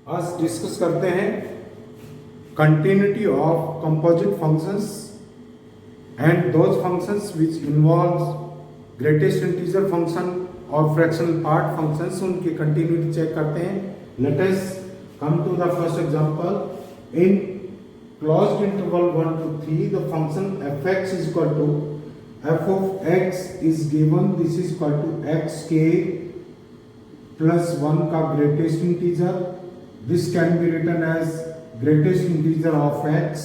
आज डिस्कस करते हैं continuity of composite functions and those functions which involves greatest integer function और fractional part functions, उनकी continuity check करते हैं. Let us come to the first example. In closed interval 1 to 3 the function fx is equal to f of x is given. This is equal to xk plus 1 का greatest integer. This can be written as greatest integer of x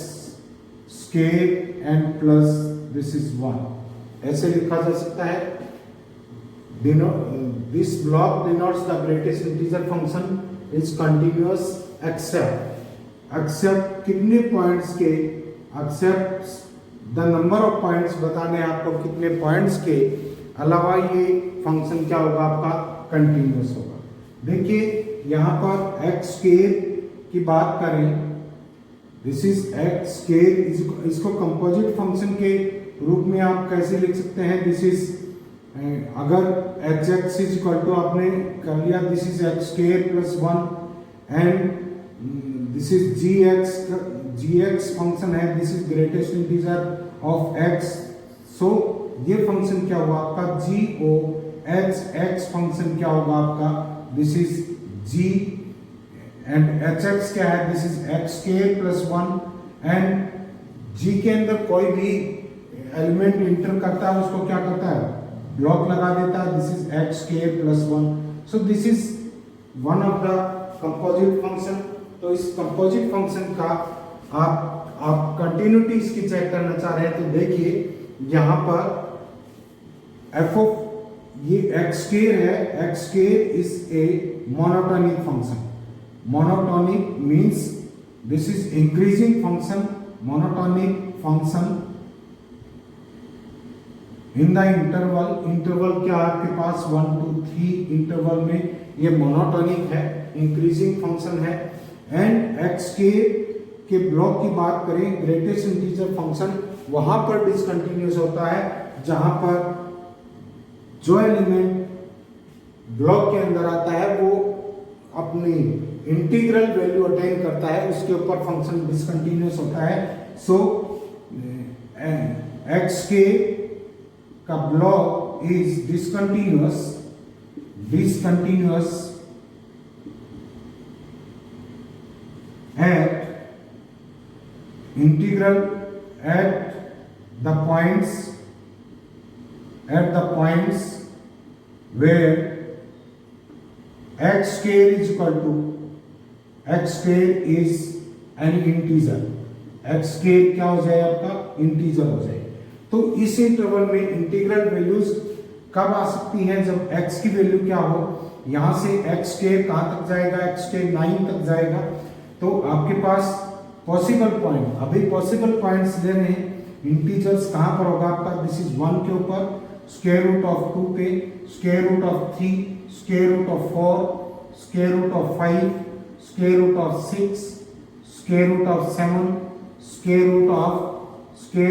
square and plus this is 1. ऐसे लिखा जा सकता है. This block denotes the greatest integer function is continuous except कितने points के, except the number of points बताने आपको कितने पॉइंट्स के अलावा ये फंक्शन क्या होगा, आपका कंटिन्यूस होगा. देखिए यहाँ पर एक्स स्क्वायर की बात करें, दिस इज एक्स स्क्वायर. इसको कंपोजिट फंक्शन के रूप में आप कैसे लिख सकते हैं? दिस इज अगर H X is equal to आपने कर लिया, this is X square plus 1 and this is G X function है, this is greatest integer of X. So ये फंक्शन क्या हुआ आपका, G O H X function क्या होगा आपका, this is G and H X क्या है, this is X square plus 1 and G के अंदर कोई भी एलिमेंट इंटर करता है उसको क्या करता है, ब्लॉक लगा देता है. This is X square plus 1. So this is one of the composite function. तो इस कंपोजिट फंक्शन का आप कंटिन्यूटी इसकी चेक करना चाह रहे हैं तो देखिए यहाँ पर एफ ऑफ ये एक्स स्क्वायर है, x square is a monotonic function. Monotonic means this is increasing function. Monotonic function in the interval क्या आपके पास 1 to 3 इंटरवल में ये मोनोटोनिक है, इंक्रीजिंग फंक्शन है. एंड एक्स के ब्लॉक की बात करें, ग्रेटेस्ट इंटीजर फंक्शन वहां पर डिसकंटिन्यूस होता है जहां पर जो एलिमेंट ब्लॉक के अंदर आता है वो अपनी इंटीग्रल वैल्यू अटेन करता है, उसके ऊपर फंक्शन डिसकंटिन्यूस होता है. सो एक्स का block is discontinuous at integral at the points where x square is equal to x square is an integer. x square क्या हो जाए आपका, इंटीजर हो जाए. तो इस इंटरवल में इंटीग्रल वैल्यूज कब आ सकती हैं, जब x की वैल्यू क्या हो, यहां से x स्क्वायर कहां तक जाएगा, x स्क्वायर 9 तक जाएगा. तो आपके पास पॉसिबल पॉइंट, अभी पॉसिबल पॉइंट्स ले रहे हैं. इंटीजर्स कहां पर होगा आपका, दिस इज 1 के ऊपर, स्क्वायर रूट ऑफ 2 पे, square root of 3, square root of 4, square root of 5, square root of 6, square root of 7, square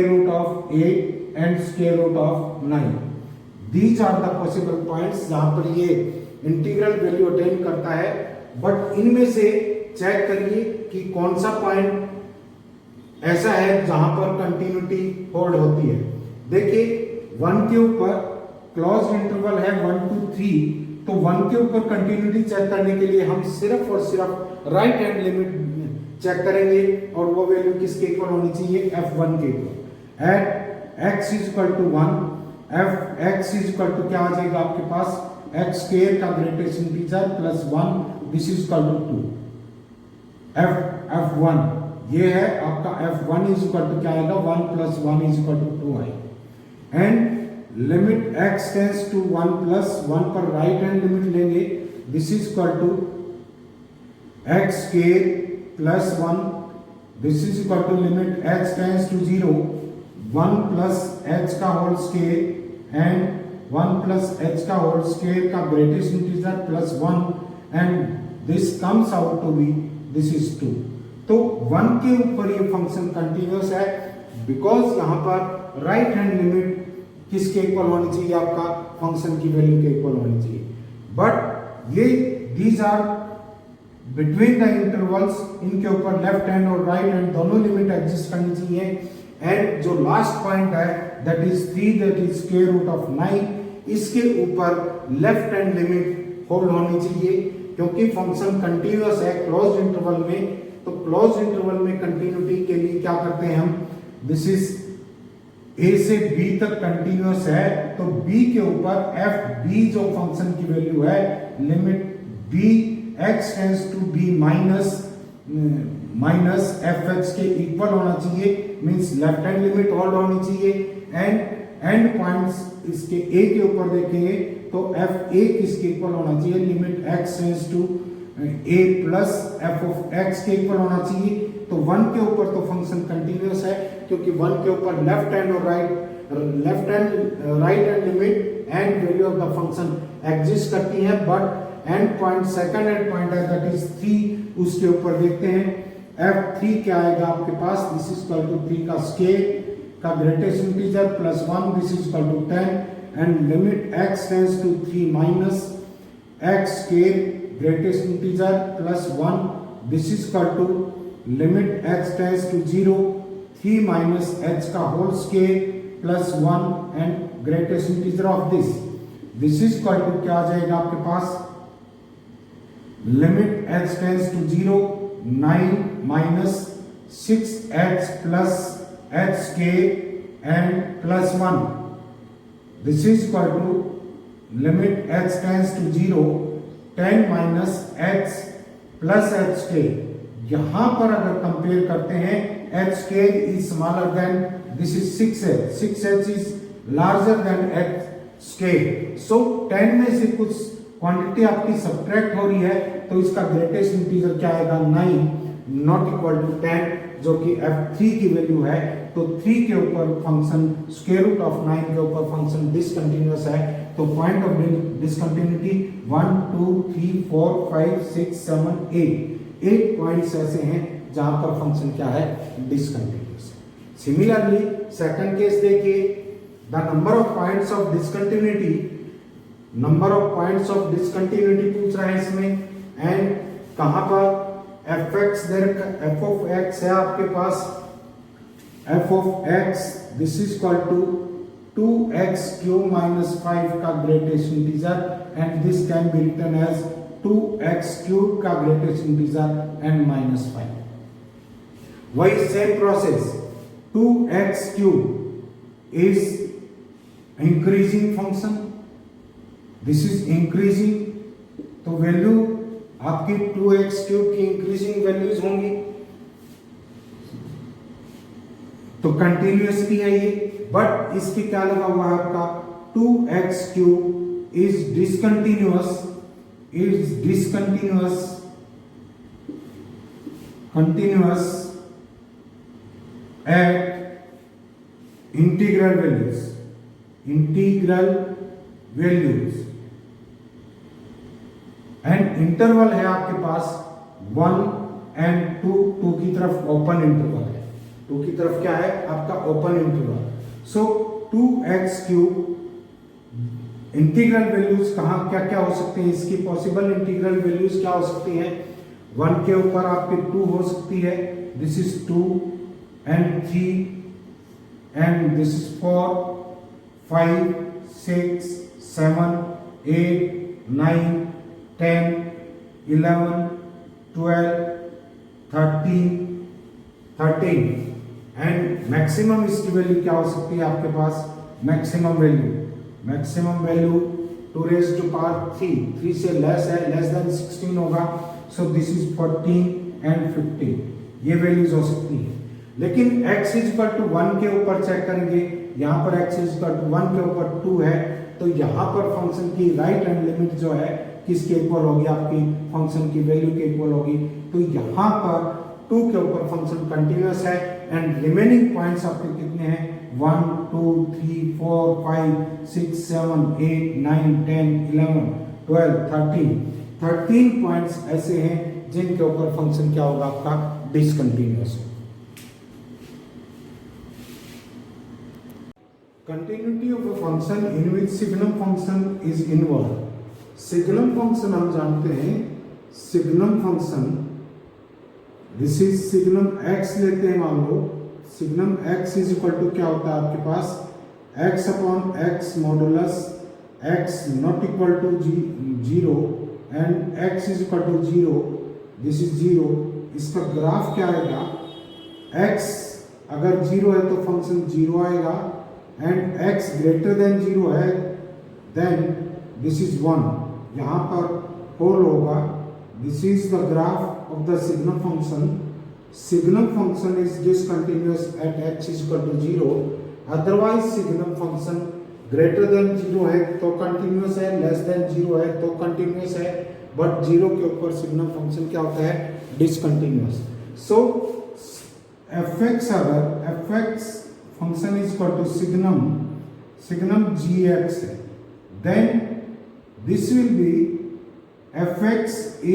root of 8 and square root of 9. These are the possible points जहां पर ये integral value attain करता है. But इनमें से check करिए कि कौन सा पॉइंट ऐसा है जहां पर कंटिन्यूटी होल्ड होती है. देखिए 1 के ऊपर क्लोज्ड इंटरवल है 1 to 3, तो 1 के ऊपर कंटिन्यूटी चेक करने के लिए हम सिर्फ और सिर्फ राइट हैंड लिमिट चेक करेंगे और वो वैल्यू किसके इक्वल होनी चाहिए, f1 के equal. At x is equal to 1, f(x) is equal to क्या आ जाएगा आपके पास, x स्क्वायर का greatest integer plus 1, this is equal to 2. f1 ये है आपका, f1 इज इक्वल टू क्या आएगा, 1 plus 1 इज इक्वल टू 2 आएगा. And limit x tends to 1 plus 1 पर राइट हैंड लिमिट लेंगे, this is equal to x square plus 1, this is equal to limit h tends to 0, 1 plus h का whole square and 1 plus h का whole square का greatest integer plus 1 and this comes out to be this is 2. तो 1 के ऊपर ये function continuous है because यहाँ पर राइट हैंड लिमिट किसके इक्वल होनी चाहिए, आपका फंक्शन की वैल्यू के इक्वल होनी चाहिए. बट ये these are between the intervals इनके ऊपर लेफ्ट हैंड और राइट हैंड दोनों लिमिट एग्जिस्ट करनी चाहिए। एंड जो लास्ट पॉइंट है that is 3 that is square root of 9, इसके ऊपर लेफ्ट हैंड लिमिट होल्ड होनी चाहिए क्योंकि फंक्शन कंटिन्यूअस है क्लोज्ड इंटरवल में। तो क्लोज्ड इंटरवल में कंटिन्यूटी के लिए क्या करते हैं हम, दिस इज ए से बी तक कंटिन्यूअस है तो बी के ऊपर एफ बी जो फंक्शन की वैल्यू है limit b x tends to b minus f x के इक्वल होना चाहिए, means left hand limit hold होनी चाहिए। एंड एंड पॉइंट्स इसके ए के ऊपर देखेंगे तो एफ ए किसके इक्वल होना चाहिए, limit x tends to a plus f of x के इक्वल होना चाहिए। तो 1 के ऊपर तो फंक्शन कंटिन्यूअस है क्योंकि 1 के ऊपर लेफ्ट हैंड और right hand limit and value of the function exist करती है। But end point second end point है दैट इज 3, उसके ऊपर देखते हैं f3 क्या आएगा आपके पास, दिस इज इक्वल टू 3 का स्केल का greatest integer plus 1, this is equal to 10 and limit x tends to 3 minus x scale greatest integer plus 1, this is equal to limit x tends to 0 3 minus h का whole square plus 1 and greatest integer of this is equal to क्या आ जाएगा आपके पास, limit x tends to 0 9 minus 6h plus h square and plus 1, this is equal to limit x tends to 0 10 minus h plus h square. यहां पर अगर compare करते हैं h square is smaller than this is 6h is larger than h square. So 10 में से कुछ quantity आपकी subtract हो रही है तो इसका ग्रेटेस्ट इंटीजर क्या आएगा, 9 नॉट इक्वल टू 10 जो कि f3 की वैल्यू है। तो 3 के ऊपर फंक्शन स्क्वायर रूट ऑफ 9 के ऊपर फंक्शन डिसकंटिन्यूअस है। तो पॉइंट ऑफ डिसकंटिन्यूटी 1 2 3 4 5 6 7 8 पॉइंट्स ऐसे हैं जहां पर फंक्शन क्या है, डिसकंटिन्यूअस। सिमिलरली सेकंड केस देखिए, the number of points of discontinuity पूछ रहा है इसमें। एंड कहां पर f ऑफ x है आपके पास, f of x this is equal to 2x cube minus 5 का greatest integer and this can be written as 2x cube का ग्रेटेस्ट इंटीजर एंड माइनस 5। वही same process, 2x cube is increasing function, this is increasing, तो value आपकी 2x cube की increasing values होंगी तो continuously है ये। बट इसके क्या लगा हुआ है आपका, 2x cube is discontinuous at integral values and interval है आपके पास 1 एंड 2 की तरफ ओपन इंटरवल है, 2 की तरफ क्या है आपका ओपन इंटरवल। सो 2x क्यूब इंटीग्रल वैल्यूज कहां क्या क्या हो सकते हैं, इसकी पॉसिबल इंटीग्रल वैल्यूज क्या हो सकती हैं, 1 के ऊपर आपके 2 हो सकती है, this is 2 and 3 and this is 4 5 6 7 8 9 10 11 12 13 and maximum इसकी वैल्यू क्या हो सकती है आपके पास, maximum value 2 raised to power 3 से लेस है, लेस देन 16 होगा। सो दिस इज 14 एंड 15, ये वैल्यूज हो सकती है। लेकिन x इज इक्वल टू 1 के ऊपर चेक करेंगे, यहाँ पर x इज इक्वल टू 1 के ऊपर 2 है तो यहाँ पर फंक्शन की राइट हैंड लिमिट जो है किसके इक्वल होगी, आपकी फंक्शन की वैल्यू के इक्वल होगी। तो यहाँ पर 2 के ऊपर फंक्शन कंटिन्यूअस है एंड रिमेनिंग पॉइंट्स आपके कितने हैं, 1 2 3 4 5 6 7 8 9 10 11 12 13 पॉइंट्स ऐसे हैं जिनके ऊपर फंक्शन क्या होगा आपका, discontinuous. Continuity of a function in which signum function is involve. Signum function हम जानते हैं, signum function, this is signum x लेते हैं, मान लो signum x is equal to क्या होता है आपके पास, x upon x modulus x not equal to 0 and x is equal to 0, this is 0। इसका ग्राफ क्या आएगा, x अगर 0 है तो फंक्शन 0 आएगा, एंड x ग्रेटर देन 0 है देन दिस इज 1, यहाँ पर होल होगा। This is the graph of the signum function. Signum function is discontinuous at x is equal to 0, otherwise signum function greater than 0 है तो continuous है, less than 0 है तो continuous है, बट 0 के ऊपर सिग्नम फंक्शन क्या होता है, डिसकंटिन्यूअस। सो fx, अगर fx function is equal to signum gx है, then this will be fx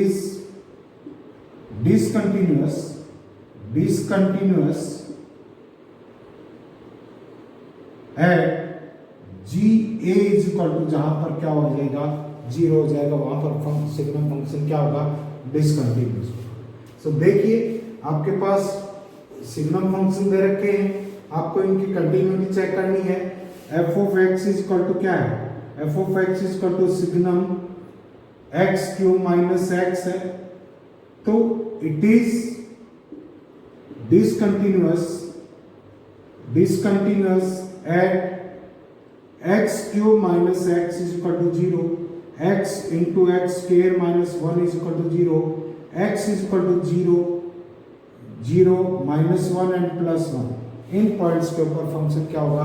is discontinuous at GA is equal to, जहां पर क्या हो जाएगा, 0 हो जाएगा, वहां पर सिग्नम फंक्शन क्या होगा, डिसकंटिन्यूअस होगा। सो देखिए आपके पास सिग्नम फंक्शन दे रखे हैं, आपको इनकी कंटिन्यूटी चेक करनी है। f of x is equal to क्या है, f of x is equal to signum x cube minus x है, तो it is discontinuous at x cube minus x is equal to 0, x into x square minus 1 is equal to 0, x is equal to 0, 0 minus 1 and plus 1। In points के ऊपर function क्या होगा,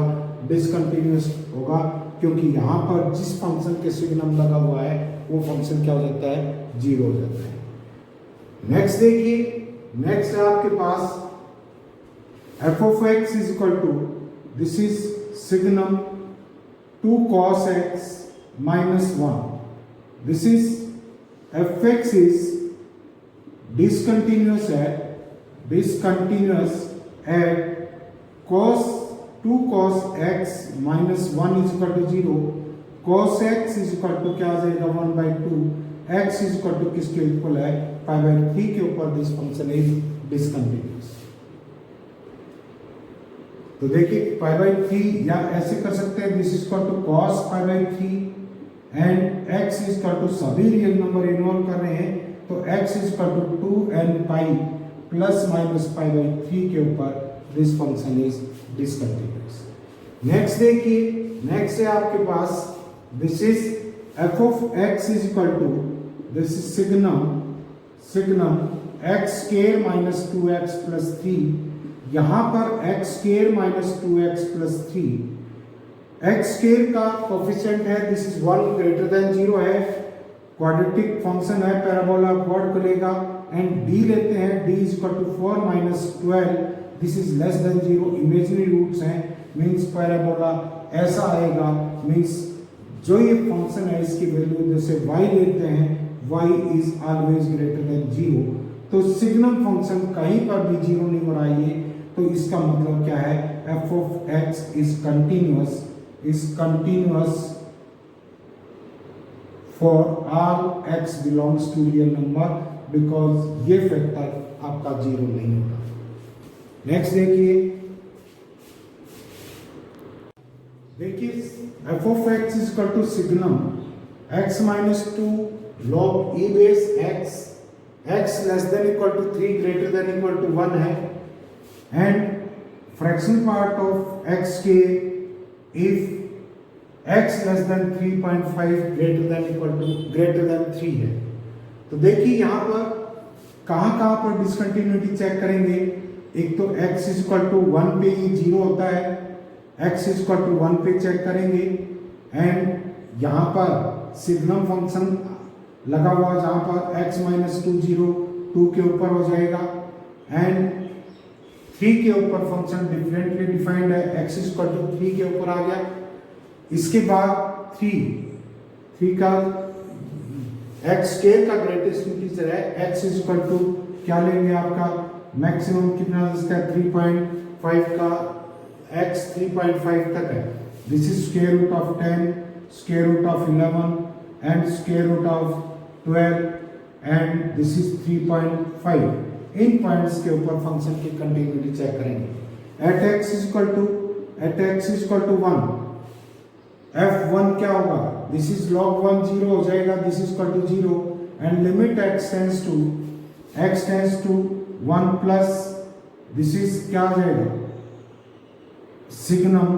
discontinuous होगा, क्योंकि यहाँ पर जिस फंक्शन के सिग्नम लगा हुआ है वो फंक्शन क्या हो जाता है, 0 हो जाता है। नेक्स्ट देखिए, नेक्स्ट है आपके पास f of x is equal to, this is signum 2 cos x minus 1, this is fx is discontinuous at cos 2 cos x minus 1 is equal to 0, cos x is equal to क्या आ जाएगा, 1/2, x is equal to किसके equal है, π/3 के ऊपर this function is discontinuous. तो देखिए π/3, या ऐसे कर सकते हैं, this is equal to cos π/3 and x is equal to, सभी रियल नंबर इन्वॉल्व कर रहे हैं, तो x is equal to 2n pi plus minus π/3 के ऊपर this function is discontinuous. Next देखिए, नेक्स्ट है आपके पास, this is f of x is equal to, this is signum x square minus 2x plus 3, यहां पर x square minus 2x plus 3, x square का coefficient है, दिस इज 1 ग्रेटर देन 0 है, quadratic function है, parabola क्वाड खुलेगा, and d लेते हैं, d is equal to 4 minus 12, this is less than 0, imaginary roots हैं, मींस पैराबोला ऐसा आएगा, मींस जो ये फंक्शन है इसकी वैल्यू जैसे y लेते हैं, y is always greater than 0, तो सिग्नम फंक्शन कहीं पर भी 0 नहीं हो रहा है, तो इसका मतलब क्या है, f of x is continuous for all x belongs to real number, because ये फैक्टर आपका 0 नहीं होगा। नेक्स्ट देखिए f of x is equal to signum x minus 2 log e base x, x less than equal to 3 greater than equal to 1 है, and fraction part of x k if x less than 3.5 greater than 3 है। तो देखिए यहाँ पर कहाँ पर discontinuity check करेंगे, एक तो x इज इक्वल टू 1 पे ही 0 होता है, x इज इक्वल टू 1 पे चेक करेंगे, एंड यहाँ पर सिग्नम फंक्शन लगा हुआ जहाँ पर x माइनस 2 0 2 के ऊपर हो जाएगा, एंड 3 के ऊपर फंक्शन डिफरेंटली डिफाइंड है, x इज इक्वल टू 3 के ऊपर आ गया। इसके बाद 3 का x स्केल का ग्रेटेस्ट इंटीजर है, x इज इक्वल टू क्या लेंगे, आपका मैक्सिमम कितना इसका 3.5 का, x 3.5 तक है, this is square root of 10, square root of 11 and square root of 12, and this is 3.5। इन पॉइंट्स के ऊपर फंक्शन की कंटिन्यूटी चेक करेंगे। At x is equal to 1, f1 क्या होगा, दिस इज log 1 0 हो जाएगा, this is equal to 0 and limit x tends to 1 plus this is क्या हो जाएगा, signum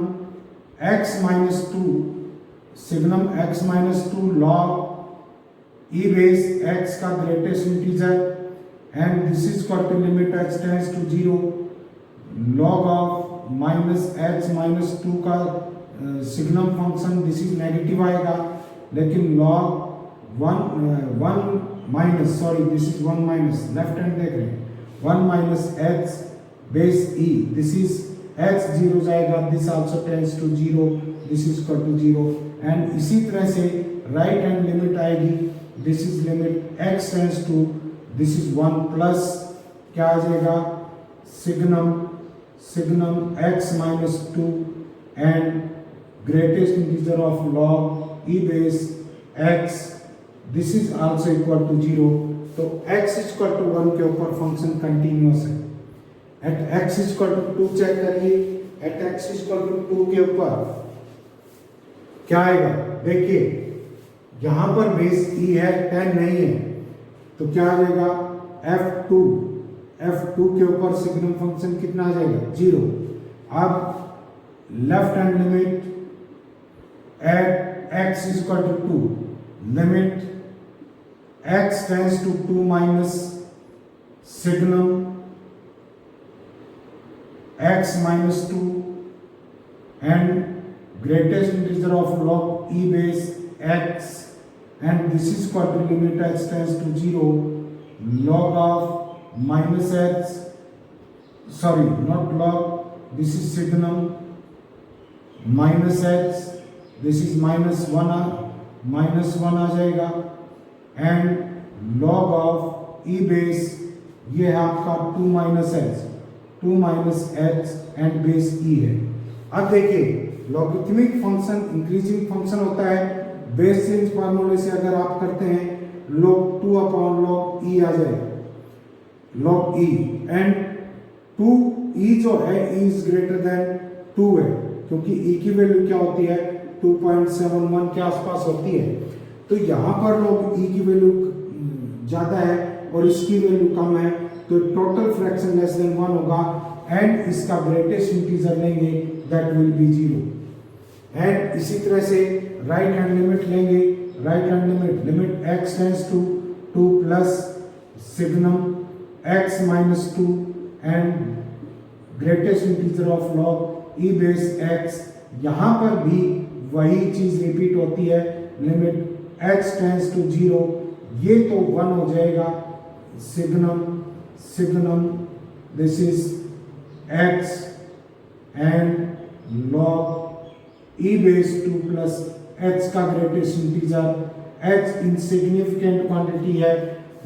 x minus two log e base x का greatest integer and this is equal to limit x tends to 0 log of minus x minus 2 का signum function, this is negative आएगा, लेकिन log 1 minus, sorry this is 1 minus, left hand देख रहे हैं, 1 minus x base e, this is x 0 जाएगा, this also tends to 0, this is equal to 0 and इसी तरह से राइट हैंड लिमिट आएगी, this is limit x tends to, this is 1 plus क्या आ जाएगा, signum x minus 2 and greatest integer of log e base x, this is also equal to 0। तो x is equal to 1 के ऊपर function continuous है। At x is equal to 2 check करिए, at x is equal to 2 के ऊपर क्या आएगा, देखिए यहां पर बेस e है, 10 नहीं है, तो क्या आ जाएगा, f2 के ऊपर सिग्नम फंक्शन कितना आ जाएगा, 0। अब left hand limit at x is equal to 2, limit x tends to 2 minus signum x minus 2 and greatest integer of log e base x and this is equal to limit x tends to 0 log of minus x, sorry not log, this is signum minus x, this is minus 1 आ जाएगा and log of e base ये है आपका 2 minus h and base e है। अब देखिए logarithmic function increasing function होता है, बेस चेंज फार्मूले से अगर आप करते हैं log 2 अपॉन log e आ जाएगा, log e एंड 2e जो है e इज ग्रेटर देन 2 है, क्योंकि e की वैल्यू क्या होती है 2.71 के आसपास होती है, तो यहाँ पर log e की वैल्यू ज्यादा है और इसकी वैल्यू कम है, तो टोटल फ्रैक्शन लेस देन 1 होगा एंड इसका ग्रेटेस्ट इंटीजर लेंगे दैट विल बी 0 एंड इसी तरह से राइट हैंड लिमिट लेंगे, right hand limit x tends to 2 plus signum x minus 2 and greatest integer of log e base x, यहाँ पर भी वही चीज रिपीट होती है, लिमिट x टेंस टू 0, ये तो 1 हो जाएगा, signum this is x and log e base 2 plus h का greatest integer, h insignificant quantity है,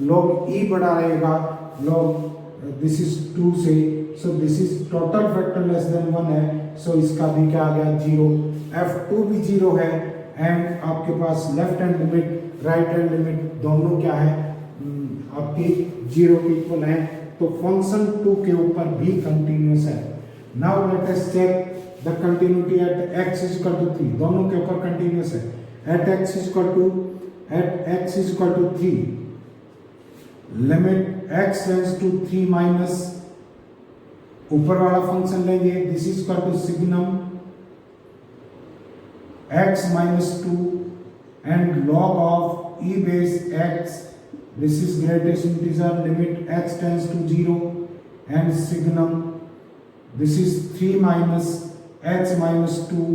log e बड़ा रहेगा, log दिस इज 2 से, so this is total factor less than 1 है, सो इसका भी क्या आ गया 0, f2 भी 0 है एंड आपके पास left hand limit right hand limit दोनों क्या है आपकी 0 के इक्वल है, तो फंक्शन 2 के ऊपर भी कंटिन्यूअस है। Now let us check the continuity at x is equal to 3, दोनों के ऊपर कंटिन्यूअस है, at x is equal to 3 limit x tends to 3 minus ऊपर वाला फंक्शन लेंगे, this is equal to signum x minus 2 and log of e base x, this is greatest integer, limit x tends to 0 and signum, this is 3 minus h minus 2,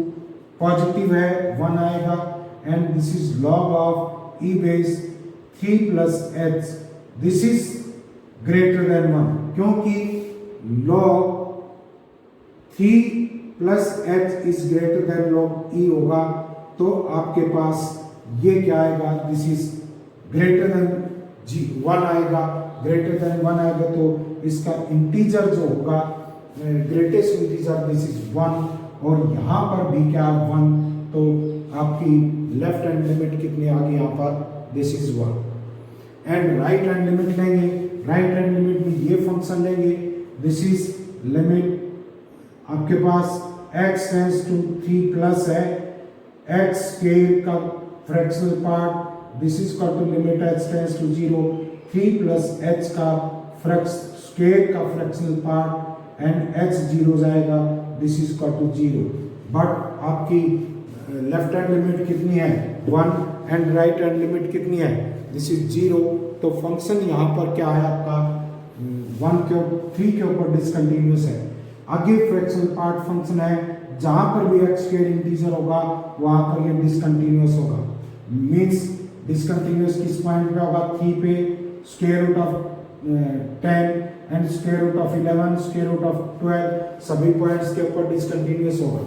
positive है 1 आएगा and this is log of e base 3 plus h, this is greater than 1, क्योंकि log 3 plus h is greater than log e होगा, तो आपके पास ये क्या आएगा, this is greater than 1 आएगा, ग्रेटर देन 1 आएगा तो इसका इंटीजर जो होगा ग्रेटेस्ट इंटीजर दिस इज 1 और यहाँ पर भी क्या 1, तो आपकी लेफ्ट हैंड लिमिट कितनी आ गई यहाँ पर, this is 1। And right hand limit लेंगे, राइट हैंड लिमिट में ये फंक्शन लेंगे, दिस इज लिमिट आपके पास x टेंस टू 3 प्लस है x स्केयर का fractional part, this is equal to limit h tends to 0 3 plus h का square का फ्रैक्शनल पार्ट एंड h 0 जाएगा, this is equal to 0। But आपकी left hand limit कितनी है 1 and right hand limit कितनी है, this is 0। तो function यहाँ पर क्या है आपका 3 के ऊपर डिसकंटिन्यूअस है। आगे फ्रैक्शनल पार्ट फंक्शन है, जहां पर भी x स्क्वायर इंटीजर होगा वहां पर ये डिसकंटिन्यूअस होगा, मींस डिसकंटिन्यूअस किस पॉइंट पे होगा 3 पे, square root of 10 and square root of 11 square root of 12 सभी पॉइंट्स के ऊपर डिसकंटिन्यूअस होगा।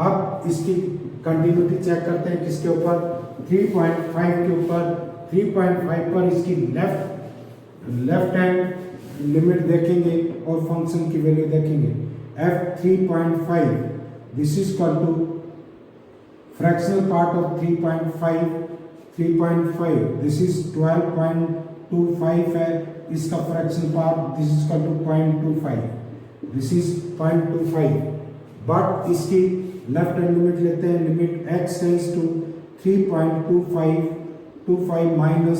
अब इसकी कंटिन्यूटी चेक करते हैं किसके ऊपर 3.5 के ऊपर, 3.5 पर इसकी लेफ्ट हैंड लिमिट देखेंगे और फंक्शन की वैल्यू देखेंगे f 3.5, this is equal to fractional part of 3.5 this is 12.25 है, इसका fractional part this is equal to 0.25, this is 0.25। But इसकी लेफ्ट हैंड लिमिट लेते हैं, limit x tends to 3.25 minus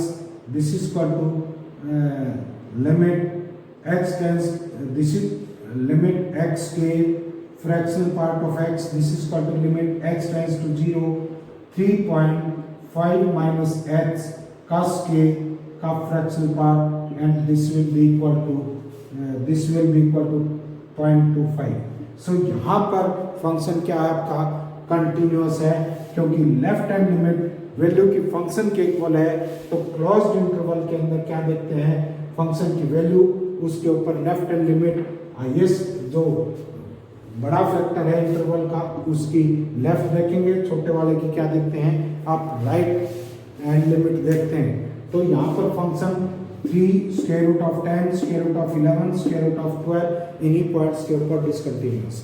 this is equal to limit x tends, this is limit x के fractional part of x, this is equal to limit x tends to 0 3.5 minus h का square का fractional part and this will be equal to 0.25। So यहाँ पर function क्या है आपका continuous है, क्योंकि लेफ्ट हैंड लिमिट वैल्यू की फंक्शन के इक्वल है। तो क्लोज्ड इंटरवल के अंदर क्या देखते हैं फंक्शन की वैल्यू, उसके ऊपर लेफ्ट हैंड लिमिट हाईएस्ट जो बड़ा फैक्टर है इंटरवल का उसकी लेफ्ट देखेंगे, छोटे वाले की क्या देखते हैं आप राइट हैंड लिमिट देखते हैं। तो यहाँ पर function 3 square root of 10 square root of 11 square root of 12 इन्हीं पॉइंट्स के ऊपर discontinuous.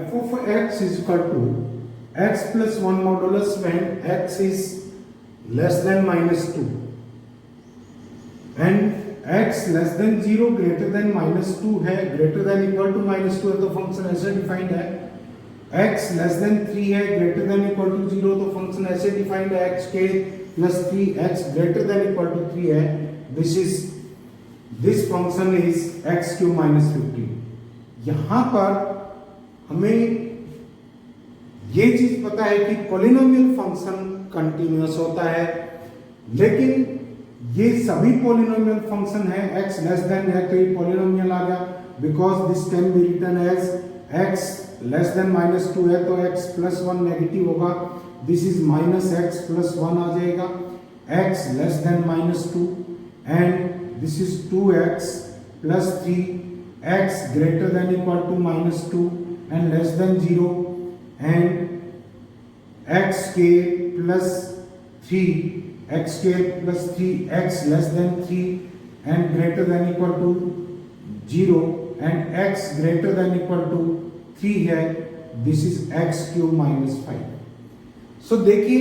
f of x is equal to x plus 1 modulus when x is less than minus 2 and x less than 0 greater than minus 2 है, greater than equal to minus 2 है तो function ऐसे defined है, x less than 3 है greater than equal to 0 तो function ऐसे defined है, x के plus 3 x greater than equal to 3 है, this function is x cube minus 15। यहाँ पर हमें ये चीज पता है कि पॉलिनोमियल फंक्शन कंटिन्यूअस होता है, लेकिन ये सभी पॉलिनोमियल फंक्शन है, x लेस देन है तो ये पॉलिनोमियल आ गया, because this can be written as x less than minus 2 है तो x प्लस 1 नेगेटिव होगा, this is minus x plus 1 आ जाएगा, x less than minus 2 and this is 2x plus 3, x greater than equal to minus 2 and less than 0 and x square plus 3 x square plus 3 x less than 3 and greater than equal to 0 and x greater than equal to 3 है, this is x cube minus 5। so देखिए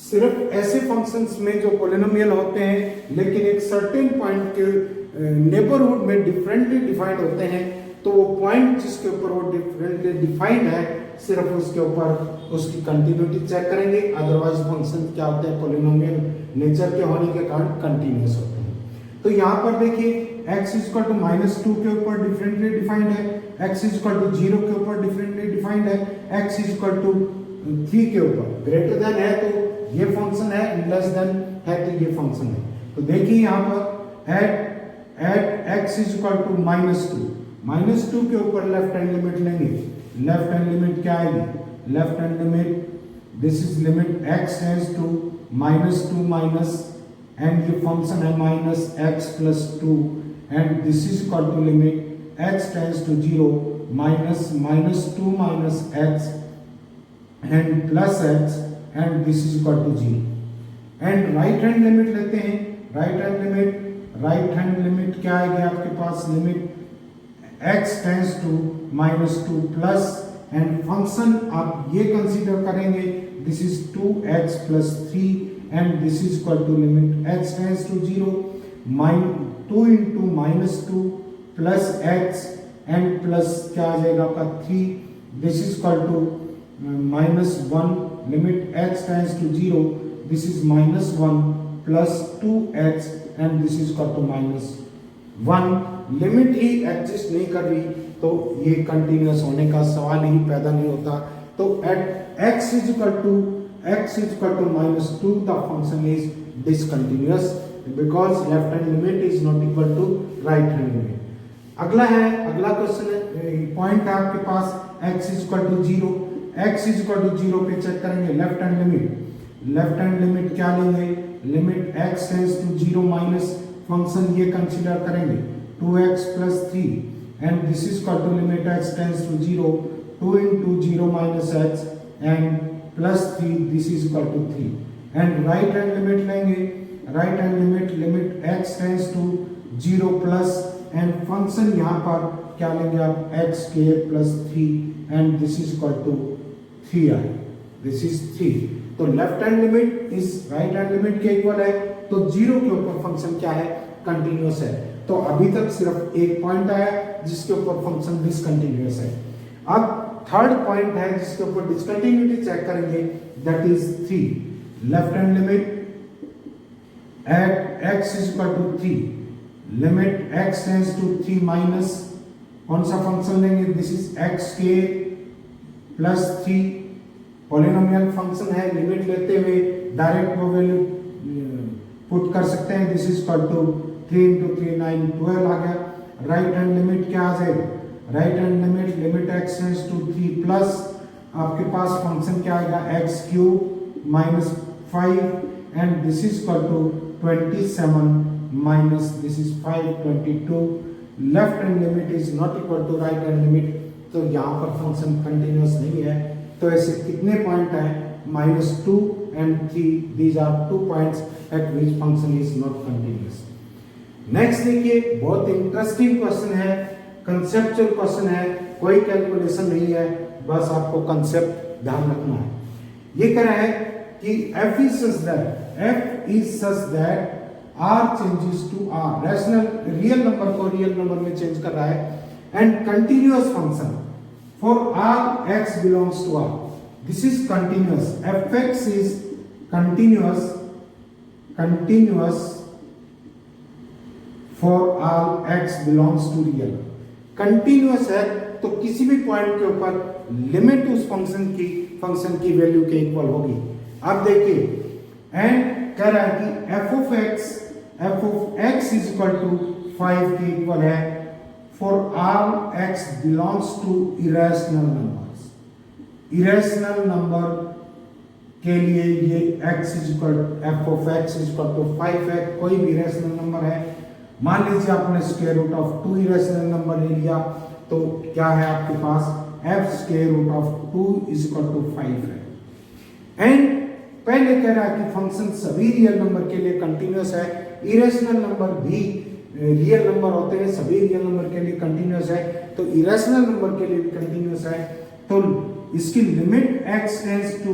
सिर्फ ऐसे functions में जो polynomial होते हैं लेकिन एक सर्टेन पॉइंट के नेबरहुड में डिफरेंटली डिफाइंड होते हैं, तो वो पॉइंट जिसके ऊपर वो डिफरेंटली डिफाइंड है सिर्फ उसके ऊपर उसकी कंटिन्यूटी चेक करेंगे, अदरवाइज फंक्शन क्या होते हैं पॉलिनोमियल नेचर के होने के कारण कंटिन्यूअस होते हैं। तो यहाँ पर देखिए x इक्वल टू माइनस 2 के ऊपर डिफरेंटली डिफाइंड है, x इक्वल टू 0 के ऊपर डिफरेंटली डिफाइंड है, x इक्वल टू 3 के ऊपर ग्रेटर देन है तो ये फंक्शन है, लेस देन है तो ये फंक्शन है। तो देखिए यहाँ पर at x equal to minus 2 के ऊपर लेफ्ट हैंड लिमिट लेंगे, लेफ्ट हैंड लिमिट क्या आएगी, left hand limit this is limit x tends to minus 2 minus and ये फंक्शन है minus x plus 2 and this is equal to limit x tends to 0 minus 2 minus x and plus x and this is equal to 0 and right hand limit लेते हैं, right hand limit क्या आएगी आपके पास, limit x tends to minus 2 plus and function आप ये consider करेंगे this is 2x plus 3 and this is equal to limit x tends to 0 2 into -2 plus x and plus क्या आ जाएगा आपका 3, this is equal to -1 limit x tends to 0, this is -1 plus 2x and this is equal to -1. Limit he exist नहीं कर रही तो ये continuous होने का सवाल ही पैदा नहीं होता. तो eight x is equal to -2 the function is discontinuous because left hand limit is not equal to right hand limit. अगला क्वेश्चन है, पॉइंट है आपके पास x is equal to 0. x is equal to 0 पे चेक करेंगे left hand limit क्या लेंगे, limit x tends to 0 minus function ये कंसीडर करेंगे 2x plus 3 and this is equal to limit x tends to 0 2 into 0 minus x and plus 3, this is equal to 3 and right hand limit लेंगे, limit x tends to 0 plus and function यहाँ पर क्या लेंगे आप x square plus 3 and this is equal to 3i, this is 3. तो left hand limit इस right hand limit के equal है तो 0 के ऊपर फंक्शन क्या है, कंटिन्यूअस है. तो अभी तक सिर्फ एक पॉइंट आया जिसके ऊपर फंक्शन डिसकंटिन्यूअस है. अब थर्ड पॉइंट है जिसके ऊपर डिसकंटिन्यूटी चेक करेंगे, that is 3. Left hand limit at x is equal to 3, limit x tends to 3 minus कौन सा फंक्शन लेंगे, दिस इज x के प्लस 3 पॉलिनोमियल फंक्शन है. लिमिट लेते हुए डायरेक्ट वो वैल्यू पुट कर सकते हैं, this is equal to 3 into 3 9 12 आ गया. राइट हैंड लिमिट क्या आ जाएगा, right hand limit x tends to 3 plus आपके पास फंक्शन क्या आएगा x cube minus 5 and this is equal to 27 minus this is 5 22. Left hand limit is not equal to right hand limit, तो यहाँ पर फंक्शन कंटिन्यूअस नहीं है. तो ऐसे कितने पॉइंट हैं, -2 and 3, these are 2 points at which function is not continuous. Next देखिए, बहुत इंटरेस्टिंग क्वेश्चन है, कंसेप्चुअल क्वेश्चन है, कोई कैलकुलेशन नहीं है, बस आपको कंसेप्ट ध्यान रखना है. ये कह रहा है कि f is such that r changes to r, rational real number को रियल नंबर में चेंज कर रहा है and continuous function for r x belongs to r. This is continuous. fx is continuous for r x belongs to real. Continuous है तो किसी भी point के ऊपर लिमिट उस फंक्शन की वैल्यू के इक्वल होगी. अब देखिए एंड कह रहा है कि f of x is equal to 5 के इक्वल है for r x belongs to irrational numbers. irrational number के लिए ये x is equal f of x is equal to 5 है. कोई भी irrational नंबर है, मान लीजिए आपने square root of 2 irrational number ले लिया तो क्या है आपके पास f स्क्वायर root of 2 is equal to 5 है. एंड पहले कह रहा है कि फंक्शन सभी रियल नंबर के लिए कंटिन्यूअस है, इरेशनल नंबर भी रियल नंबर होते हैं, सभी रियल नंबर के लिए कंटिन्यूअस है, तो इरेशनल नंबर के लिए भी कंटिन्यूअस है. तो इसकी limit x tends to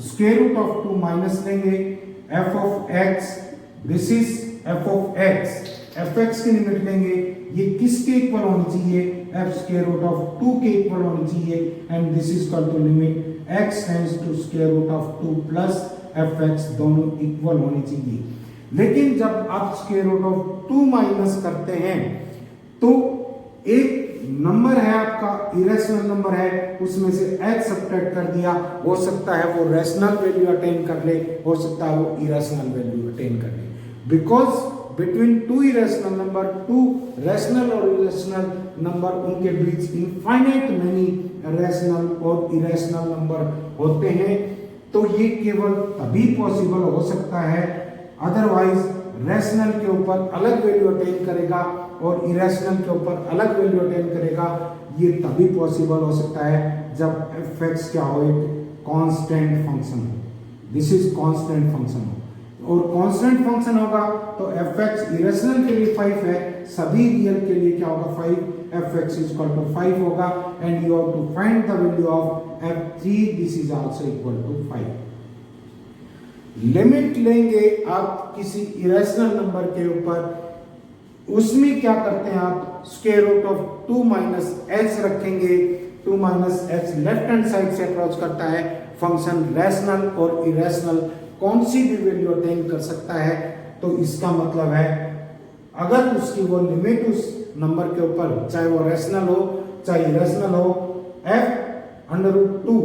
square root of 2 minus लेंगे f of x, this is f of x, fx की लिमिट लेंगे, ये किसके इक्वल होनी चाहिए, f स्क्वायर रूट ऑफ 2 के इक्वल होनी चाहिए and this is equal to limit x tends to square root of 2 plus fx, दोनों इक्वल होनी चाहिए. लेकिन जब आप स्क्वायर रूट ऑफ 2 माइनस करते हैं तो एक नंबर है आपका इरेशनल नंबर है, उसमें से x सब्ट्रैक्ट कर दिया, हो सकता है वो रैशनल वैल्यू अटेन कर ले, हो सकता है वो इरेशनल वैल्यू अटेन कर ले. Because between 2 irrational number, 2 rational और इरेशनल नंबर, उनके बीच इनफाइनाइट मेनी रैशनल और इरेशनल नंबर होते हैं. तो ये केवल तभी पॉसिबल हो सकता है, अदरवाइज रैशनल के ऊपर अलग वैल्यू अटेन करेगा और इरेशनल के ऊपर अलग वैल्यू अटेन करेगा. ये तभी पॉसिबल हो सकता है जब fx क्या हो, एक कांस्टेंट फंक्शन हो, दिस इज कांस्टेंट फंक्शन हो. और कांस्टेंट फंक्शन होगा तो fx इरेशनल के लिए 5 है, सभी रियल के लिए क्या होगा 5, fx is equal to 5 होगा and you have to find the value of f3, this is also equal to 5. Limit लेंगे आप किसी इरेशनल नंबर के ऊपर, उसमें क्या करते हैं आप square root of 2 minus h रखेंगे। 2 minus h left hand side से अप्रोच करता है, फंक्शन रैशनल और इरेशनल कौन सी भी वैल्यू अटेन कर सकता है। तो इसका मतलब है अगर उसकी वो लिमिट उस नंबर के ऊपर, चाहे वो रैशनल हो चाहे इरेशनल हो, f under root 2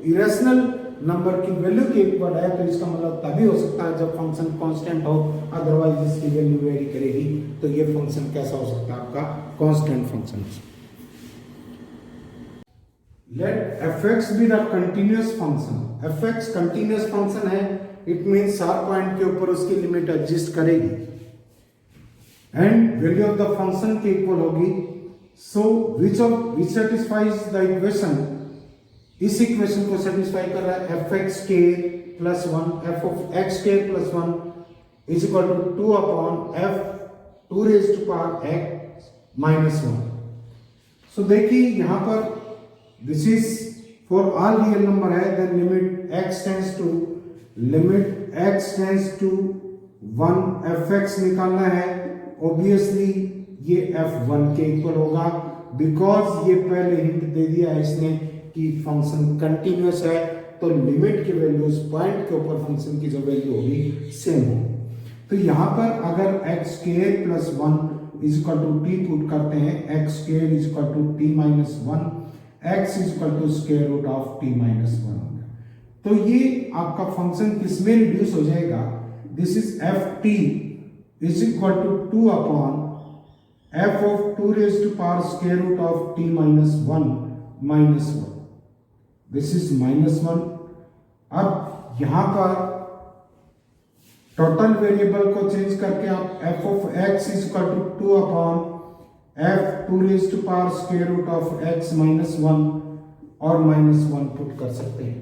irrational number की वैल्यू के इक्वल है, तो इसका मतलब तभी हो सकता है जब फंक्शन कांस्टेंट हो, अदरवाइज इसकी वैल्यू वेरी करेगी। तो ये फंक्शन कैसा हो सकता है आपका constant function. Let fx be the continuous function. fx continuous function है, इट मींस हर पॉइंट के ऊपर उसकी लिमिट एग्जिस्ट करेगी and value of the function के इक्वल होगी। So which satisfies the equation, इस इक्वेशन को सेटिस्फाई कर रहा है fx square plus 1, f of x square plus 1 is equal to 2 upon f 2 raise to power x minus 1। So देखिए यहां पर this is for all real number है, then limit x tends to 1 fx निकालना है। Obviously ये f1 के equal होगा, because ये पहले हिंट दे दिया है इसने कि फंक्शन कंटिन्यूअस है, तो लिमिट की वैल्यू उस पॉइंट के ऊपर फंक्शन की जो वैल्यू होगी सेम होगी। तो यहां पर अगर x square plus 1 is equal to t put करते हैं, x square is equal to t minus 1, x is equal to square root of t minus 1 हो गया। तो ये आपका फंक्शन किसमें रिड्यूस हो जाएगा, this is ft is equal to 2 upon f of 2 raise to power square root of t minus 1 minus 1, this is minus 1। अब यहां पर टोटल वेरिएबल को चेंज करके आप f of x is equal to 2 upon f 2 raise to power square root of x minus 1 और minus 1 put कर सकते हैं।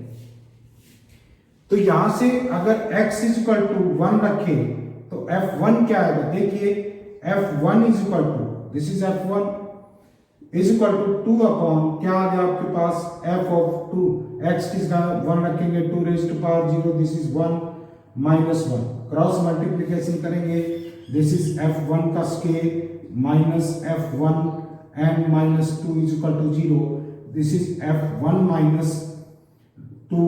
तो यहां से अगर x इज इक्वल टू 1 रखें तो f1 क्या आएगा, देखिए f1 is equal to, this is f1 is equal to 2 upon क्या आ गया आपके पास f ऑफ 2, x की जगह 1 रखेंगे 2 raise to power 0, this is 1 minus 1, cross multiplication करेंगे, दिस इज f1 का square minus f1 and minus 2 is equal to 0, this is f1 minus 2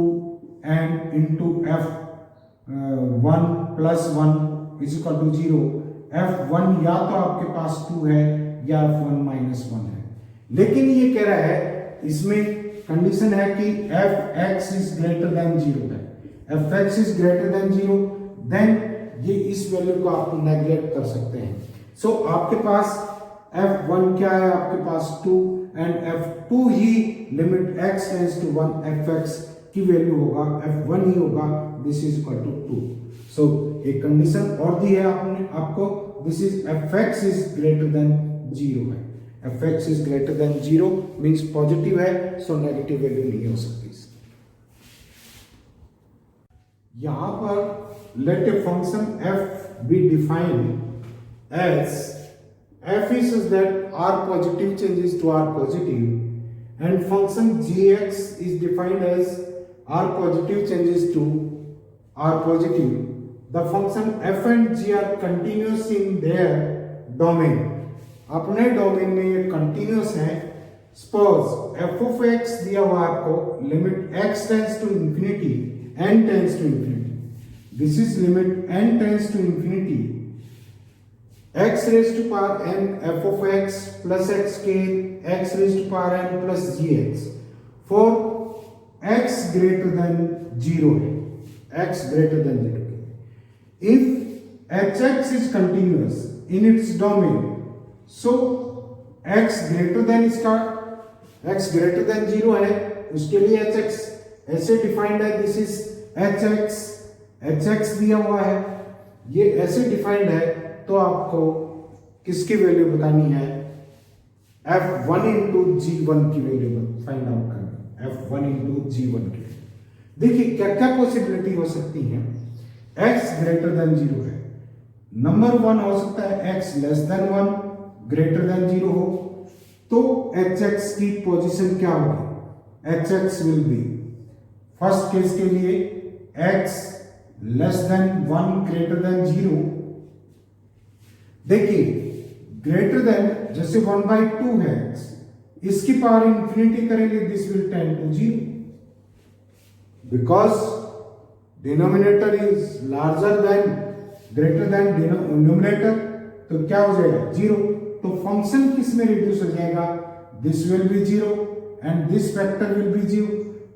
and into f1 plus 1 is equal to 0। f1 या तो आपके पास 2 है या f1 minus 1 है, लेकिन ये कह रहा है इसमें कंडीशन है कि fx इज ग्रेटर देन 0 है, fx is greater than 0, then ये इस वैल्यू को आप नेग्लेक्ट कर सकते हैं। सो आपके पास f1 क्या है, आपके पास 2 एंड f2 ही limit x tends to 1 fx की वैल्यू होगा, f1 ही होगा, this is equal to 2। So एक कंडीशन और दी है आपको, this is fx is greater than 0 है, fx is greater than 0 means positive है, सो नेगेटिव वैल्यू नहीं हो सकती। यहां पर let a function f be defined as f is such that r positive changes to r positive and function gx is defined as r positive changes to r positive. The function f and g are continuous in their domain. अपने domain में ये continuous है। Suppose f of x दिया हुआ आपको, limit x tends to infinity n tends to infinity, this is limit n tends to infinity x raised to power n f of x plus x k x raised to power n plus gx for x greater than 0 है, x greater than 0 है। If hx is continuous in its domain, so x greater than इसका x greater than 0 है, उसके लिए hx ऐसे defined है, this is hx दिया हुआ है, ये ऐसे डिफाइंड है, तो आपको किसकी वैल्यू बतानी है, f1 इंटू g1 की वैल्यू फाइंड आउट करनी, f1 इंटू g1 की। देखिए क्या क्या पॉसिबिलिटी हो सकती है, x ग्रेटर देन 0 है, नंबर 1 हो सकता है x less than 1 greater than 0 हो, तो hx की पोजीशन क्या होगी, hx will be first case के लिए x less than 1 greater than 0। देखिए ग्रेटर देन जैसे 1/2 है इसकी पावर इंफिनिटी करेंगे this will tend to 0 because denominator is larger than greater than numerator, तो क्या हो जाएगा 0। तो फंक्शन किस में रिड्यूस हो जाएगा, this will be 0 and this factor will be 0।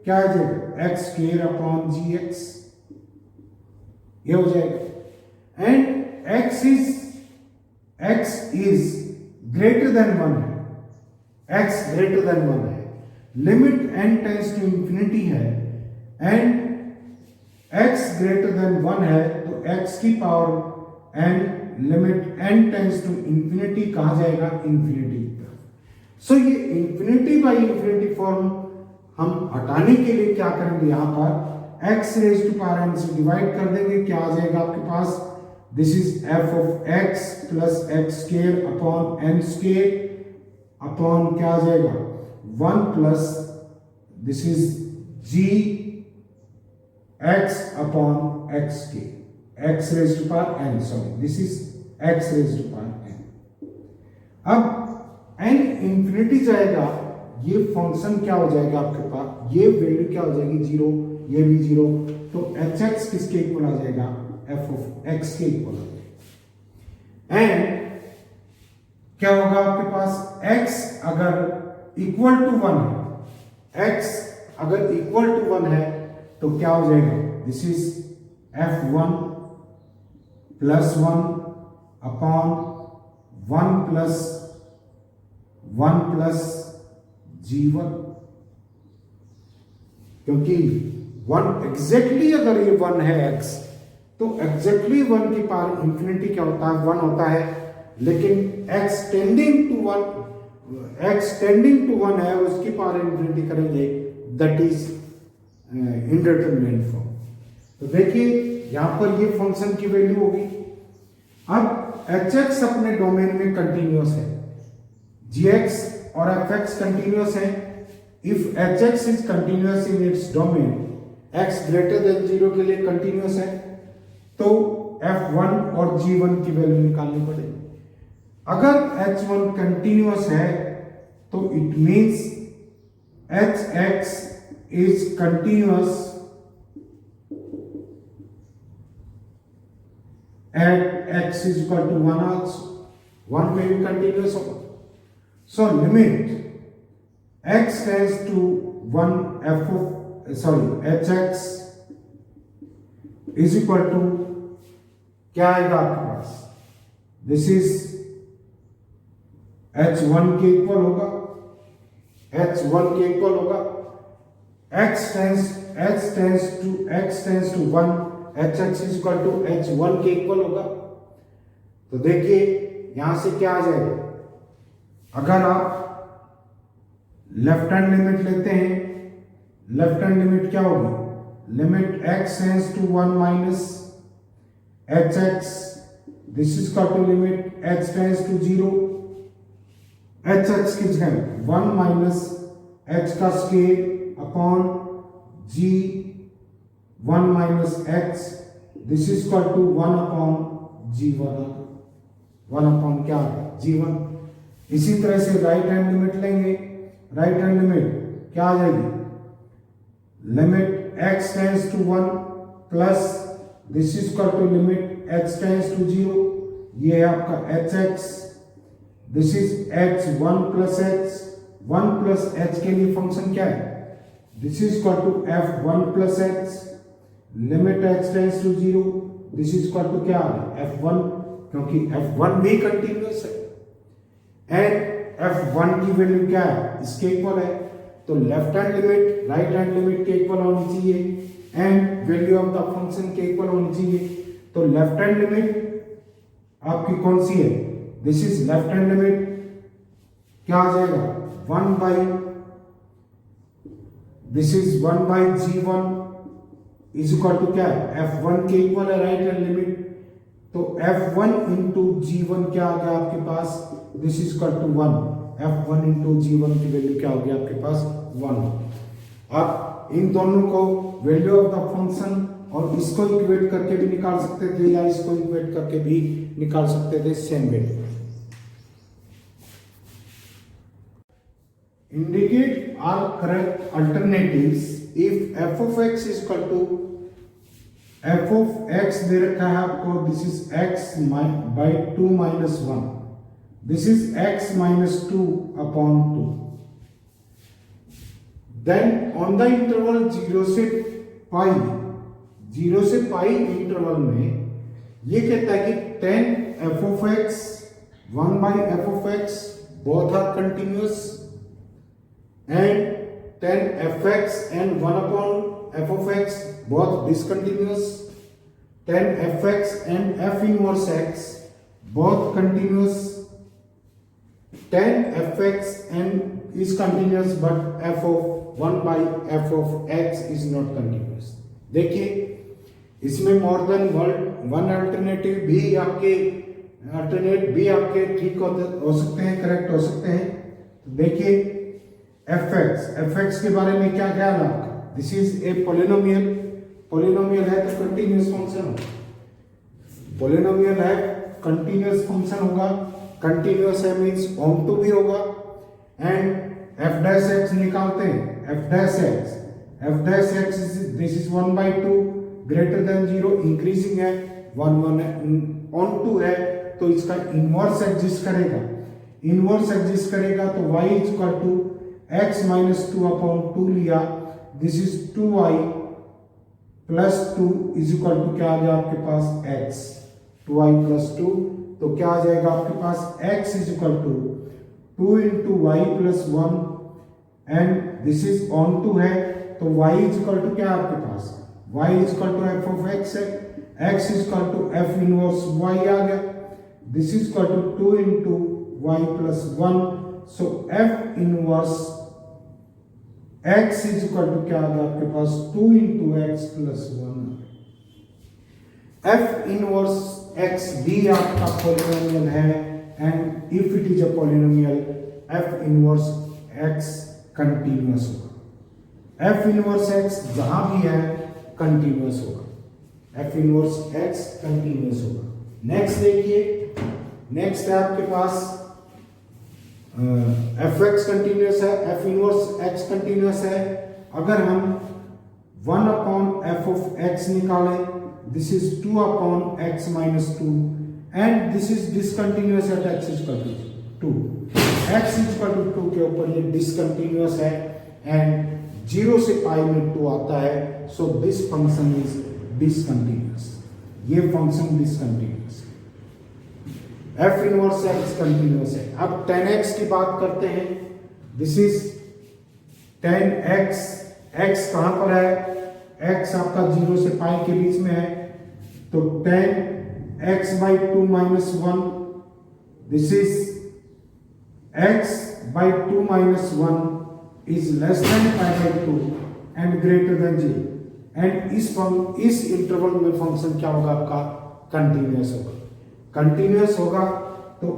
क्या आ जाएगा x square upon g x, ये हो जाएगा। And x is greater than 1 है, x ग्रेटर देन 1 है, limit n tends to infinity है एंड x ग्रेटर देन 1 है तो x की power n limit n tends to infinity कहा जाएगा इंफिनिटी की तरफ। सो ये इंफिनिटी बाई इंफिनिटी फॉर्म हम हटाने के लिए क्या करेंगे, यहां पर x raise to power n से डिवाइड कर देंगे, क्या आ जाएगा आपके पास, this is f of x plus x square upon n square upon क्या आ जाएगा 1 plus this is g x upon x square, x raise to power n, sorry this is x raise to power n। अब n infinity जाएगा, ये function क्या हो जाएगा आपके पास, ये वैल्यू क्या हो जाएगी 0, ये भी 0, तो hx किसके इक्वल आ जाएगा, f ऑफ x के इक्वल आ जाएगा। एंड क्या होगा आपके पास, x अगर इक्वल टू 1 है, x अगर इक्वल टू 1 है तो क्या हो जाएगा, this is f1 plus 1 upon 1 plus g1, क्योंकि 1 एग्जैक्टली अगर ये 1 है x तो एग्जैक्टली 1 की पावर इंफिनिटी क्या होता है 1 होता है, लेकिन x टेंडिंग टू 1 है उसकी पावर इंफिनिटी करेंगे, दैट इज इंडिटरमिनेट फॉर्म। तो देखिए यहां पर ये फंक्शन की वैल्यू होगी। अब hx अपने डोमेन में कंटिन्यूअस है, gx और fx कंटिन्यूअस है। If hx is continuous in its domain, x greater than 0 के लिए कंटिन्यूअस है, तो f1 और g1 की वैल्यू निकालनी पड़ेगी। अगर h1 कंटिन्यूअस है तो it means hx is continuous at x is equal to 1 also, 1 पे भी कंटिन्यूअस होगा। So limit x tends to 1 hx is equal to क्या आएगा आपके पास, दिस इज h1 के इक्वल होगा, h1 के इक्वल होगा, x tends to 1 hx is equal to h1 के इक्वल होगा। तो देखिए यहां से क्या आ जाएगा, अगर आप लेफ्ट हैंड लिमिट लेते हैं, लेफ्ट हैंड लिमिट क्या होगी, limit x tends to 1 minus hx, this is equal to limit h tends to 0, hx की जगह 1 माइनस h का square upon g 1 minus x, this is equal to 1 upon g1, 1 upon क्या g1। इसी तरह से right hand limit लेंगे, right hand limit क्या आ जाएगी, limit x tends to 1 plus this is equal to limit h tends to 0, ये है आपका hx, this is h1 plus h, 1 plus h के लिए फंक्शन क्या है, this is equal to f1 plus h, limit h tends to 0, this is equal to क्या f1, क्योंकि f1 भी कंटिन्यूअस है एंड f1 की वैल्यू क्या है, इसके इक्वल है, तो left hand limit right hand limit के इक्वल होनी चाहिए and value of the function के इक्वल होनी चाहिए। तो लेफ्ट हैंड लिमिट आपकी कौन सी है, this is left hand limit, क्या आ जाएगा 1 by, this is 1 by g1 is equal to क्या है, f1 के इक्वल है राइट हैंड लिमिट, तो f1 इंटू g1 क्या आ गया आपके पास, this is equal to 1, f1 into g1 की वैल्यू क्या होगी आपके पास 1। अब इन दोनों को वैल्यू ऑफ द फंक्शन और इसको इक्वेट करके भी निकाल सकते थे या इसको इक्वेट करके भी निकाल सकते थे same value. Indicate are correct alternatives if f of x is equal to f of x दे रखा है आपको, this is x by 2 minus 1, this is x minus 2 upon 2। Then on the interval 0 से पाई, 0 से पाई इंटरवल में ये कहता है कि 10 f of x 1 by f of x both are continuous and 10 fx and 1 upon f of x both discontinuous, 10 fx and f inverse x both continuous, 10 fx and is continuous but f of 1 by f of x is not continuous। देखिए इसमें more than one alternative भी आपके ठीक हो सकते हैं, correct हो सकते हैं। तो देखिए fx के बारे में क्या ख्याल है आपका? दिस इज ए पोलिनोमियल है तो कंटिन्यूअस फंक्शन होगा, पोलिनोमियल है कंटिन्यूअस फंक्शन होगा, कंटिन्यूअस है मींस ऑन टू भी होगा। एंड f डैश x निकालते हैं, f dash x this is 1 by 2 greater than 0, increasing है, 1 ऑन टू है तो इसका इनवर्स एग्जिस्ट करेगा, तो y is equal to x minus 2 upon 2 लिया, this is 2y plus 2 is equal to क्या आ गया आपके पास x, 2y प्लस 2, तो क्या आ जाएगा आपके पास x is equal to 2 into y plus 1 and this is onto है तो y इज इक्वल टू क्या आपके पास, y is equal to f of x है, x is equal to f inverse y आ गया, this is equal to 2 into y plus 1, so f inverse x is equal to क्या आ गया आपके पास 2 into x plus 1। f inverse x भी आपका पॉलिनोमियल है and if it is a polynomial f inverse x continuous होगा, f inverse x जहां भी है कंटिन्यूअस होगा, f इनवर्स x कंटिन्यूअस होगा। नेक्स्ट देखिए, नेक्स्ट है आपके पास एफ एक्स कंटिन्यूअस है, एफ इनवर्स एक्स कंटिन्यूअस है। अगर हम 1 अपॉन एफ ऑफ एक्स निकालें, this is 2 upon x minus 2 and this is discontinuous at x is equal to 2, x is equal to 2 के ऊपर ये डिसकंटिन्यूअस है एंड 0 से पाई में 2 आता है, so this function is discontinuous, ये फंक्शन डिसकंटिन्यूअस है, f इनवर्स x कंटिन्यूअस है। अब 10x की बात करते हैं, दिस इज 10x, x कहां पर है, x आपका 0 से पाई के बीच में है, तो 10x by 2 minus 1, this is x by 2 minus 1 is less than pi by 2 and greater than 0, and इस इंटरवल में फंक्शन क्या होगा आपका, कंटिन्यूअस होगा, कंटिन्यूअस होगा तो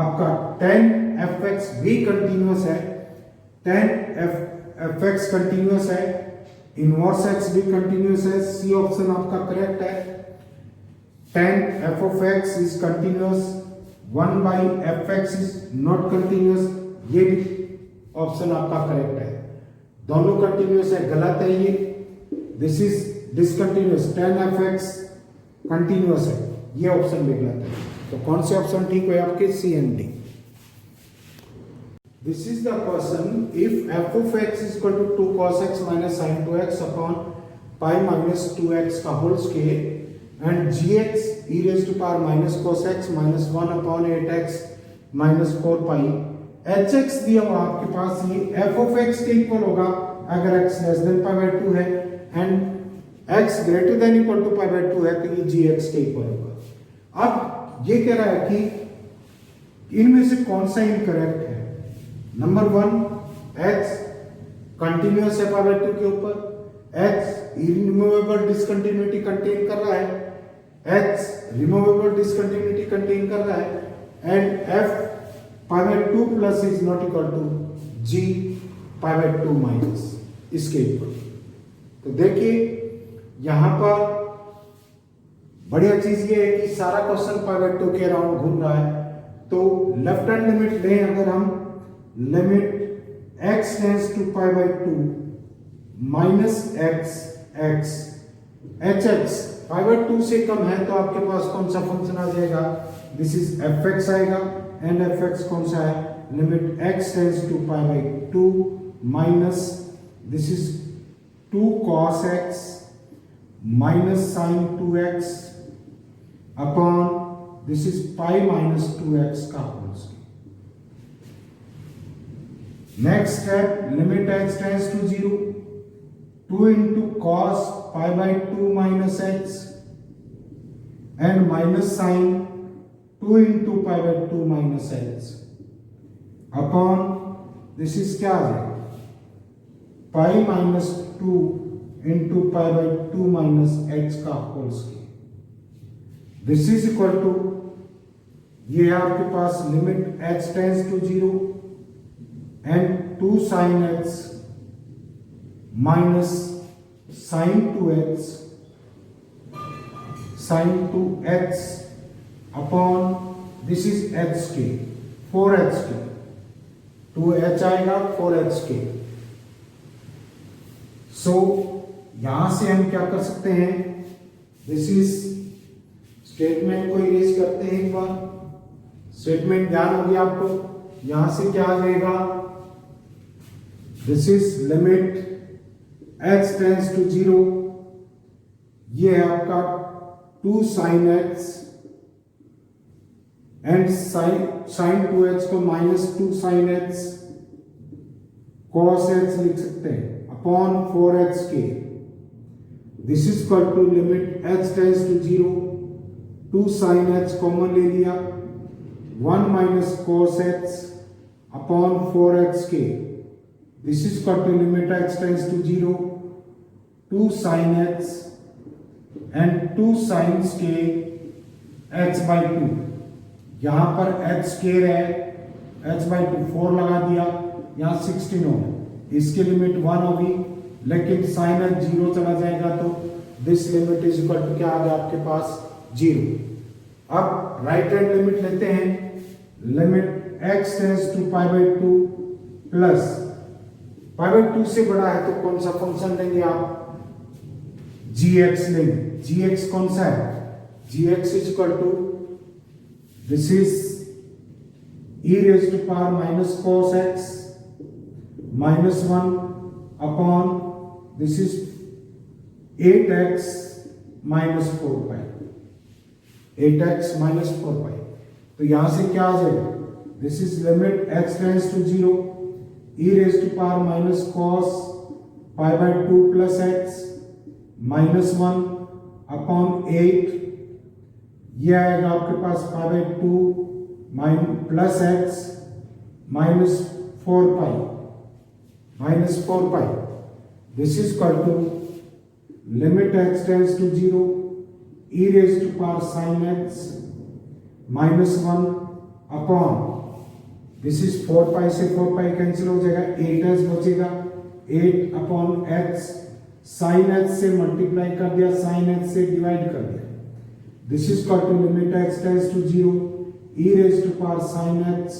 आपका 10fx भी कंटिन्यूअस है, 10fx कंटिन्यूअस है, इनवर्स x भी कंटिन्यूअस है, सी ऑप्शन आपका करेक्ट है। 10f of x is continuous, 1 by fx is not continuous, ये भी ऑप्शन आपका करेक्ट है, दोनों कंटिन्यूअस है, गलत है ये, this is discontinuous, 10fx continuous है, ये ऑप्शन भी गलत है। तो कौन से ऑप्शन ठीक है आपके, C and D. This is the question, if f of x is equal to 2 cos x minus sin 2x upon pi minus 2x का whole square and gx e raised to power minus cos x minus 1 upon 8x minus 4 pi, hx दिया हुआ आपके पास, ये f of x के equal होगा अगर x less than pi by 2 है and x greater than equal to pi by 2 है तो ये gx के इक्वल होगा। अब ये कह रहा है कि इनमें से कौन सा इनकरेक्ट है, नंबर 1 x कंटिन्यूअस है pi by 2 के ऊपर, x इरिमूवेबल डिसकंटिन्यूटी कंटेन कर रहा है, x रिमूवेबल डिसकंटिन्यूटी कंटेन कर रहा है and f pi by 2 plus is not equal to g pi by 2 minus इसके इक्वल। तो देखिए यहां पर बढ़िया चीज ये है कि सारा क्वेश्चन पाई/2 के अराउंड घूम रहा है। तो लेफ्ट हैंड लिमिट लें अगर हम, लिमिट x टेंड्स टू पाई/2 माइनस x hx पाई/2 से कम है तो आपके पास कौन सा फंक्शन आ जाएगा, दिस इज fx आएगा। एंड fx कौन सा है, लिमिट x टेंड्स टू पाई/2 minus this is 2 cos x minus sin 2x upon this is pi minus 2x का whole square. Next step, limit x tends to 0 2 into cos पाई/2 minus x and minus sin 2 into पाई/2 minus x upon this is क्या आ जाएगा, pi minus 2 into पाई/2 minus x का whole square. This is equal to, ये है आपके पास limit x tends to 0 and 2 sin x minus sin 2x upon this is h के 4h के 2h आएगा 4h के। सो यहां से हम क्या कर सकते हैं, दिस इज स्टेटमेंट को इरेज करते हैं एक बार। स्टेटमेंट ध्यान होगी आपको, यहां से क्या आ जाएगा, this is limit x tends to 0, ये है आपका 2 sin x and sin 2x को minus 2 sin x cos x लिख सकते हैं अपॉन 4h के। This is equal to limit x tends to 0 2 sin x common ले लिया 1 minus cos x upon 4h के। This is equal to limit x tends to 0 2 sin x and 2 sin के h/2। यहां पर h square है, h/2 4 लगा दिया, यहां 16 होगा, इसकी लिमिट 1 होगी, लेकिन sin h 0 चला जाएगा तो this limit is equal to क्या आ गया आपके पास 0। अब राइट हैंड लिमिट लेते हैं, लिमिट x टेंड्स टू पाई/2 प्लस पाई/2 से बड़ा है तो कौन सा फंक्शन लेंगे आप, gx लेंगे। gx कौन सा है, gx is equal to this is e raise to power minus cos x minus 1 upon this is 8x minus 4 pi, 8x minus 4 pi. तो यहां से क्या आ जाएगा, this is limit x tends to 0 e raise to power minus cos पाई/2 plus x minus 1 upon 8, ये आएगा आपके पास पाई/2 plus x minus 4 pi. This is equal to limit x tends to 0 e raise to power sin x minus 1 upon this is 4 pi से 4 pi cancel हो जाएगा, 8h बचेगा, 8 अपॉन h sin h से मल्टीप्लाई कर दिया, sin h से divide कर दिया। This is equal to limit x tends to 0 e raise to power sin h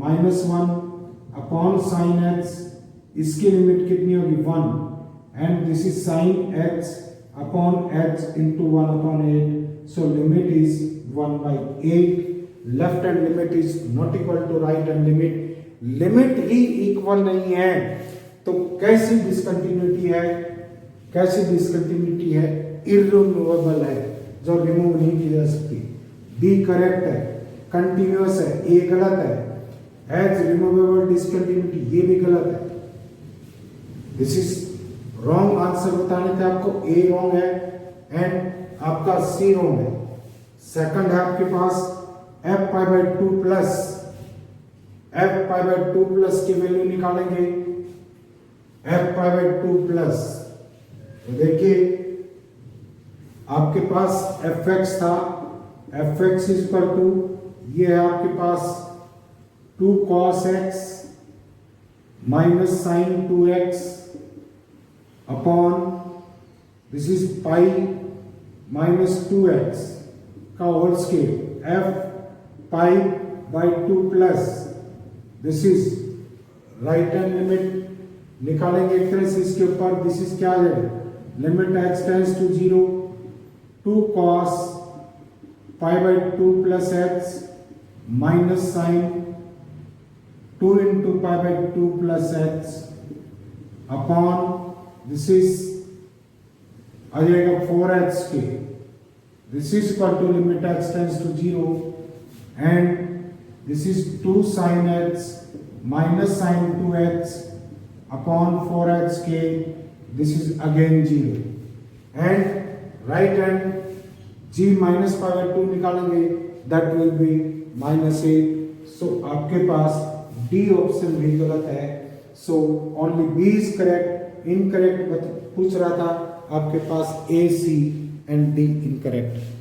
minus 1 upon sin h, इसकी लिमिट कितनी होगी 1 and this is sin h upon h into 1 upon 8, so limit is 1/8। Left hand limit is not equal to right hand limit. Limit ही equal नहीं है तो कैसी discontinuity है, कैसी डिसकंटिन्यूटी है, इररिमूवेबल है, जो रिमूव नहीं की जा सकती। बी करेक्ट है, कंटिन्यूअस है, ए गलत है, एज रिमूवेबल डिसकंटिन्यूटी ये भी गलत है। दिस इज रॉन्ग आंसर बताने थे आपको, ए रॉन्ग है एंड आपका सी रॉन्ग है। सेकंड है आपके पास f पाई/2 प्लस, f पाई/2 प्लस की वैल्यू निकालेंगे, f पाई/2 प्लस, तो देखिए आपके पास fx था, fx इज इक्वल टू ये है आपके पास 2 cos x minus sin 2x upon this is pi minus 2x का whole square f pi by 2 plus this is right hand limit निकालेंगे एक तरह से इसके ऊपर दिस इज क्या आ जाएगा limit x tends to 0 2 cos pi by 2 plus x minus sine 2 into pi by 2 plus x upon this is आ जाएगा 4x के this is equal to limit x tends to 0 and this is 2 sin x minus sin 2x upon 4x के this is again 0 and right hand g minus pi by 2 निकालेंगे that will be minus 8 so आपके पास D option भी गलत है so only B is correct incorrect पूछ रहा था आपके पास A C and D incorrect